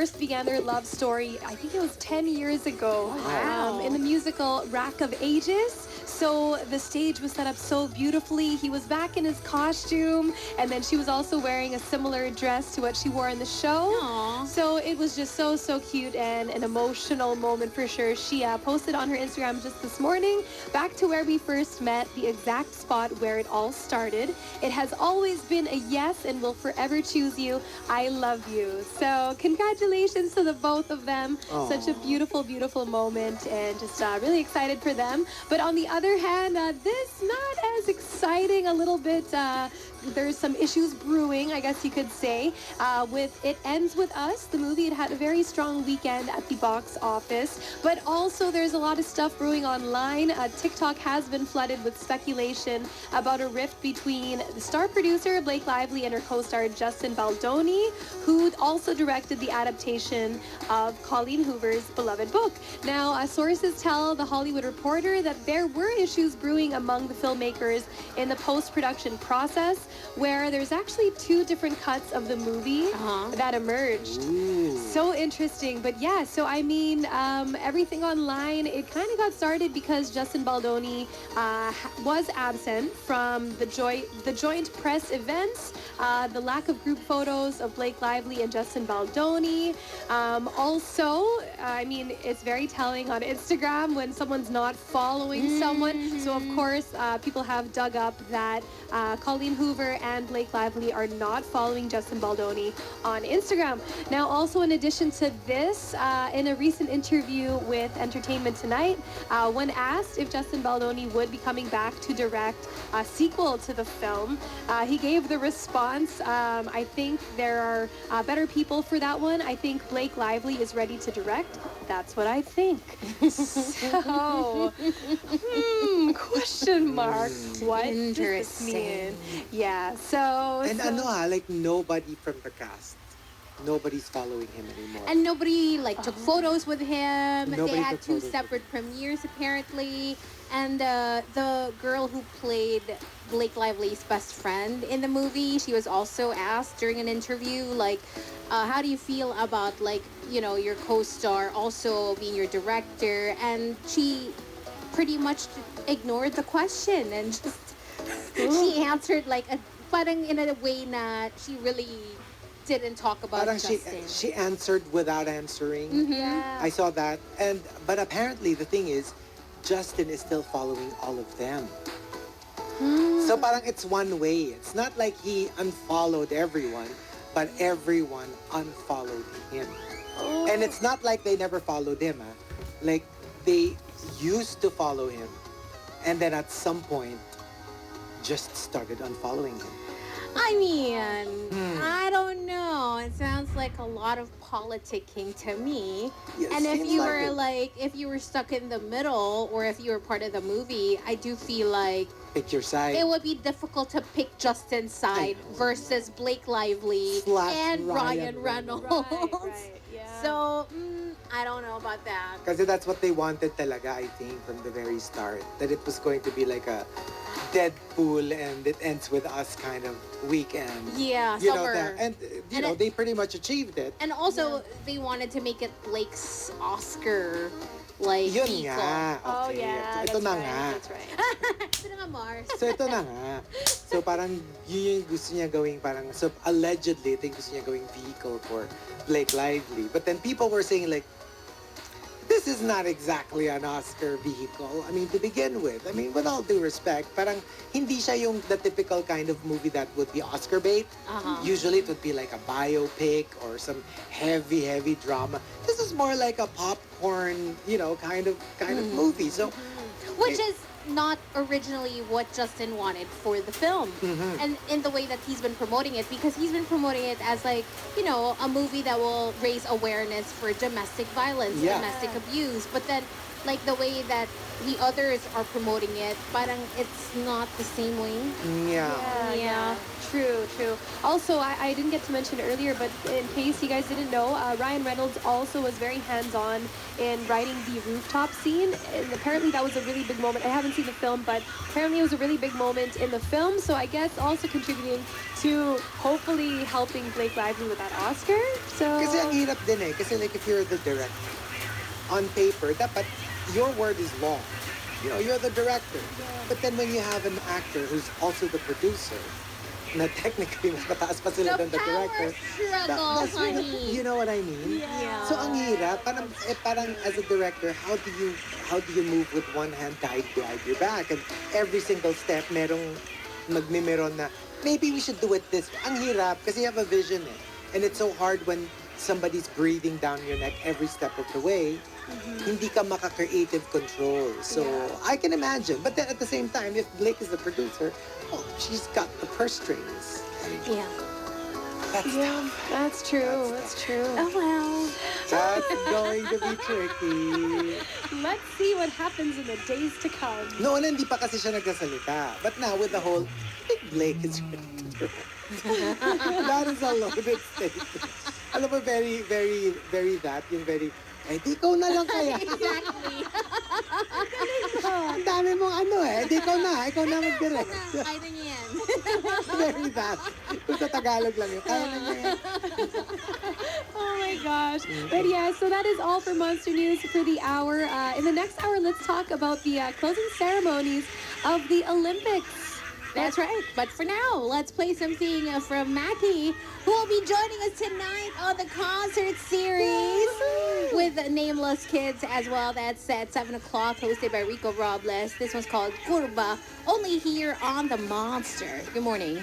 first began their love story, I think it was 10 years ago, in the musical Rack of Ages. So the stage was set up so beautifully. He was back in his costume, and then she was also wearing a similar dress to what she wore in the show. Aww. So it was just so cute and an emotional moment for sure. She posted on her Instagram just this morning, back to where we first met, the exact spot where it all started. It has always been a yes and will forever choose you. I love you. So congratulations to the both of them. Aww. Such a beautiful moment, and just really excited for them. But on the other hand, this not as exciting. A little bit, there's some issues brewing, I guess you could say. With It Ends With Us, the movie, it had a very strong weekend at the box office. But also there's a lot of stuff brewing online. TikTok has been flooded with speculation about a rift between the star producer Blake Lively and her co-star Justin Baldoni, who also directed the adaptation of Colleen Hoover's beloved book. Now, sources tell The Hollywood Reporter that there were issues brewing among the filmmakers in the post-production process, where there's actually 2 different cuts of the movie that emerged. Ooh. So interesting. But yeah, so I mean, everything online, it kind of got started because Justin Baldoni was absent from the joint press events, the lack of group photos of Blake Lively and Justin Baldoni. Also, I mean, it's very telling on Instagram when someone's not following someone. So of course, people have dug up that Colleen Hoover and Blake Lively are not following Justin Baldoni on Instagram. Now, also in addition to this, in a recent interview with Entertainment Tonight, when asked if Justin Baldoni would be coming back to direct a sequel to the film, he gave the response, I think there are better people for that one. I think Blake Lively is ready to direct. That's what I think. So, question mark. What does this mean? Yeah, so... And like nobody from the cast. Nobody's following him anymore. And nobody took photos with him. Nobody They had took 2 photos with separate premieres apparently. And the girl who played Blake Lively's best friend in the movie, she was also asked during an interview, how do you feel about your co-star also being your director? And she pretty much ignored the question and just she answered parang in a way na she really didn't talk about Parang Justin. she answered without answering. Yeah. I saw that. But apparently the thing is, Justin is still following all of them. So parang it's one way. It's not like he unfollowed everyone, but everyone unfollowed him. And it's not like they never followed him. Like they used to follow him, and then at some point just started unfollowing him. I mean, I don't know. It sounds like a lot of politicking to me. Yeah, and if seems you like were if you were stuck in the middle, or if you were part of the movie, I do feel like Pick your side. it would be difficult to pick Justin's side versus Blake Lively Slash and Ryan Ryan Reynolds. Right, yeah. So, I don't know about that. Kasi that's what they wanted talaga, I think, from the very start. That it was going to be like a Deadpool and It Ends With Us kind of weekend. Yeah, You know summer. that, and they pretty much achieved it. And also, they wanted to make it Blake's Oscar, Yun vehicle. nga. Oh Okay. yeah, Ito that's na right. nga. That's right. Ito na nga, Mars. So ito na nga. So parang yun yung gusto niya gawing so allegedly, ito yung gusto niya gawing vehicle for Blake Lively. But then people were saying this is not exactly an Oscar vehicle. I mean, to begin with. I mean, with all due respect, parang hindi siya yung the typical kind of movie that would be Oscar bait. Usually it would be like a biopic or some heavy drama. This is more like a popcorn, kind of movie. So, Which is not originally what Justin wanted for the film. And in the way that he's been promoting it, because he's been promoting it as a movie that will raise awareness for domestic violence, domestic abuse. But then like the way that the others are promoting it, parang it's not the same way. Yeah. Yeah. True, true. Also, I didn't get to mention earlier, but in case you guys didn't know, Ryan Reynolds also was very hands-on in writing the rooftop scene. And apparently that was a really big moment. I haven't seen the film, but apparently it was a really big moment in the film. So I guess also contributing to hopefully helping Blake Lively with that Oscar. So Kasi ang hirap din eh. Kasi like if you're the director, on paper, dapat your word is law. You know, you're the director. But then when you have an actor who's also the producer, na technically mas mataas pa sila The than the power director. struggle, honey. You know what I mean? Yeah. So ang hirap, parang as a director, how do you move with one hand tied behind your back? And every single step, merong magmimeron na, maybe we should do it this way. Ang hirap, kasi you have a vision eh. And it's so hard when somebody's breathing down your neck every step of the way. Hindi ka maka-creative control. So, I can imagine. But then at the same time, if Blake is the producer, oh, she's got the purse strings. Yeah. That's tough. that's true. That's true. Oh well. That's going to be tricky. Let's see what happens in the days to come. Noon, hindi pa kasi siya nagsasalita. But now, with the whole, I think Blake is ready to do. That is a loaded statement. Alam mo, very, very, very that, yung very, di ikaw na lang kaya. Exactly. Ang dami mong ano di ikaw na mag-direct. Kaya na niya yan. Very that. Kung sa Tagalog lang yun, kaya na niya yan. Oh my gosh. But yeah, so that is all for Monster News for the hour. In the next hour, let's talk about the closing ceremonies of the Olympics. That's right. But for now, let's play something from Mackie, who will be joining us tonight on the concert series with Nameless Kids as well. That's at 7 o'clock, hosted by Rico Robles. This one's called Curva, only here on The Monster. Good morning.